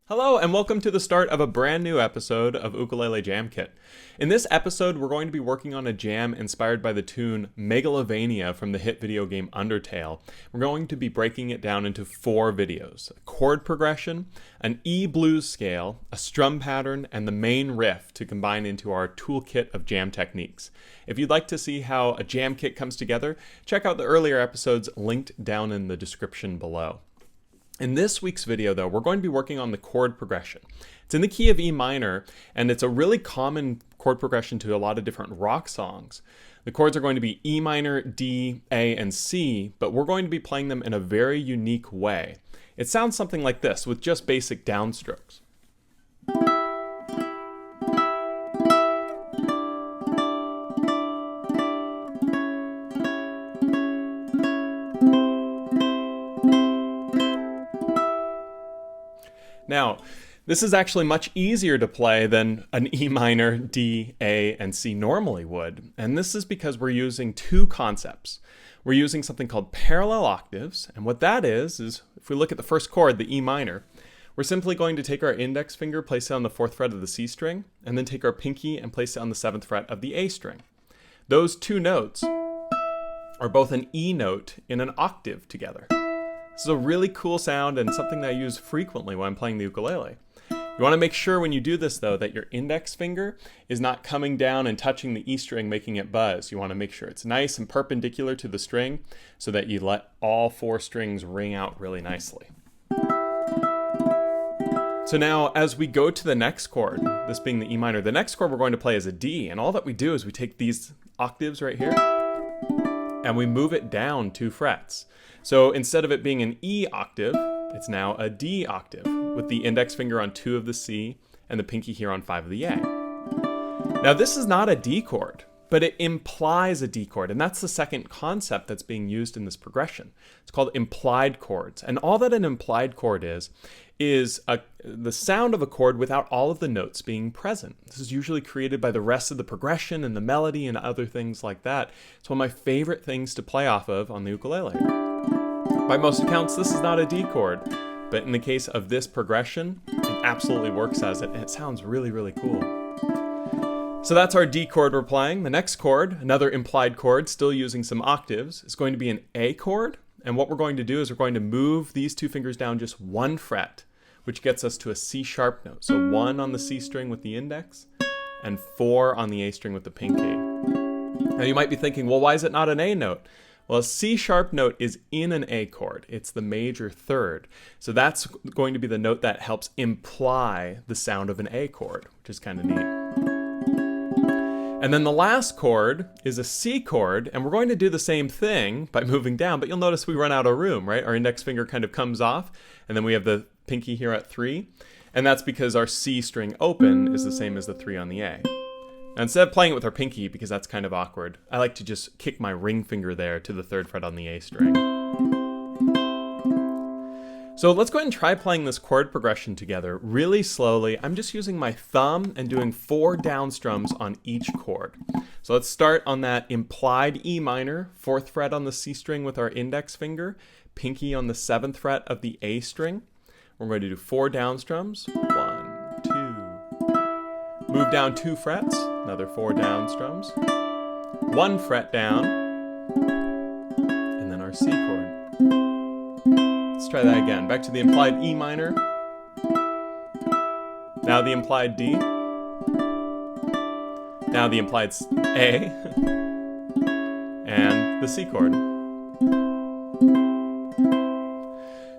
Hello and welcome to the start of a brand new episode of Ukulele Jam Kit. In this episode, we're going to be working on a jam inspired by the tune MEGALOVANIA from the hit video game Undertale. We're going to be breaking it down into 4 videos: a chord progression, an E blues scale, a strum pattern, and the main riff to combine into our toolkit of jam techniques. If you'd like to see how a jam kit comes together, check out the earlier episodes linked down in the description below. In this week's video, though, we're going to be working on the chord progression. It's in the key of E minor, and it's a really common chord progression to a lot of different rock songs. The chords are going to be E minor, D, A, and C, but we're going to be playing them in a very unique way. It sounds something like this, with just basic downstrokes. Now, this is actually much easier to play than an E minor, D, A, and C normally would. And this is because we're using 2 concepts. We're using something called parallel octaves. And what that is if we look at the first chord, the E minor, we're simply going to take our index finger, place it on the 4th fret of the C string, and then take our pinky and place it on the 7th fret of the A string. Those 2 notes are both an E note in an octave together. This is a really cool sound and something that I use frequently when I'm playing the ukulele. You want to make sure when you do this, though, that your index finger is not coming down and touching the E string, making it buzz. You want to make sure it's nice and perpendicular to the string so that you let all 4 strings ring out really nicely. So now, as we go to the next chord, this being the E minor, the next chord we're going to play is a D, and all that we do is we take these octaves right here and we move it down 2 frets. So instead of it being an E octave, it's now a D octave, with the index finger on 2 of the C and the pinky here on 5 of the A. Now this is not a D chord, but it implies a D chord, and that's the second concept that's being used in this progression. It's called implied chords, and all that an implied chord is the sound of a chord without all of the notes being present. This is usually created by the rest of the progression and the melody and other things like that. It's one of my favorite things to play off of on the ukulele. By most accounts, this is not a D chord, but in the case of this progression, it absolutely works as it, and it sounds really, really cool. So that's our D chord we're playing. The next chord, another implied chord, still using some octaves, is going to be an A chord, and what we're going to do is we're going to move these 2 fingers down just 1 fret, which gets us to a C sharp note. So 1 on the C string with the index, and 4 on the A string with the pinky. Now you might be thinking, well, why is it not an A note? Well, a C sharp note is in an A chord. It's the major 3rd. So that's going to be the note that helps imply the sound of an A chord, which is kind of neat. And then the last chord is a C chord, and we're going to do the same thing by moving down, but you'll notice we run out of room, right? Our index finger kind of comes off, and then we have the pinky here at 3, and that's because our C string open is the same as the 3 on the A. Now, instead of playing it with our pinky, because that's kind of awkward, I like to just kick my ring finger there to the 3rd fret on the A string. So let's go ahead and try playing this chord progression together really slowly. I'm just using my thumb and doing 4 down strums on each chord. So let's start on that implied E minor, 4th fret on the C string with our index finger, pinky on the 7th fret of the A string. We're going to do 4 down strums. 1, 2, 3. Move down 2 frets, another 4 down strums. 1 fret down, and then our C chord. Let's try that again. Back to the implied E minor. Now the implied D. Now the implied A. And the C chord.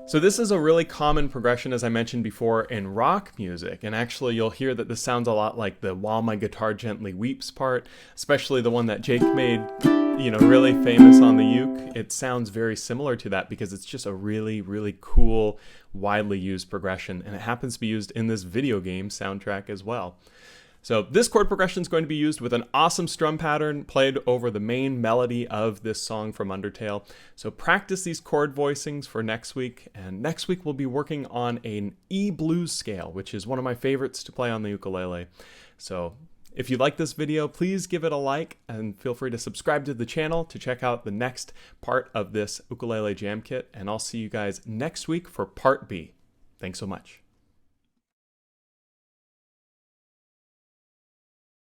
So this is a really common progression, as I mentioned before, in rock music. And actually, you'll hear that this sounds a lot like the "While My Guitar Gently Weeps" part, especially the one that Jake made, really famous on the uke. It sounds very similar to that because it's just a really, really cool, widely used progression. And it happens to be used in this video game soundtrack as well. So this chord progression is going to be used with an awesome strum pattern played over the main melody of this song from Undertale. So practice these chord voicings for next week. And next week we'll be working on an E blues scale, which is one of my favorites to play on the ukulele. So if you like this video, please give it a like and feel free to subscribe to the channel to check out the next part of this Ukulele Jam Kit. And I'll see you guys next week for part B. Thanks so much.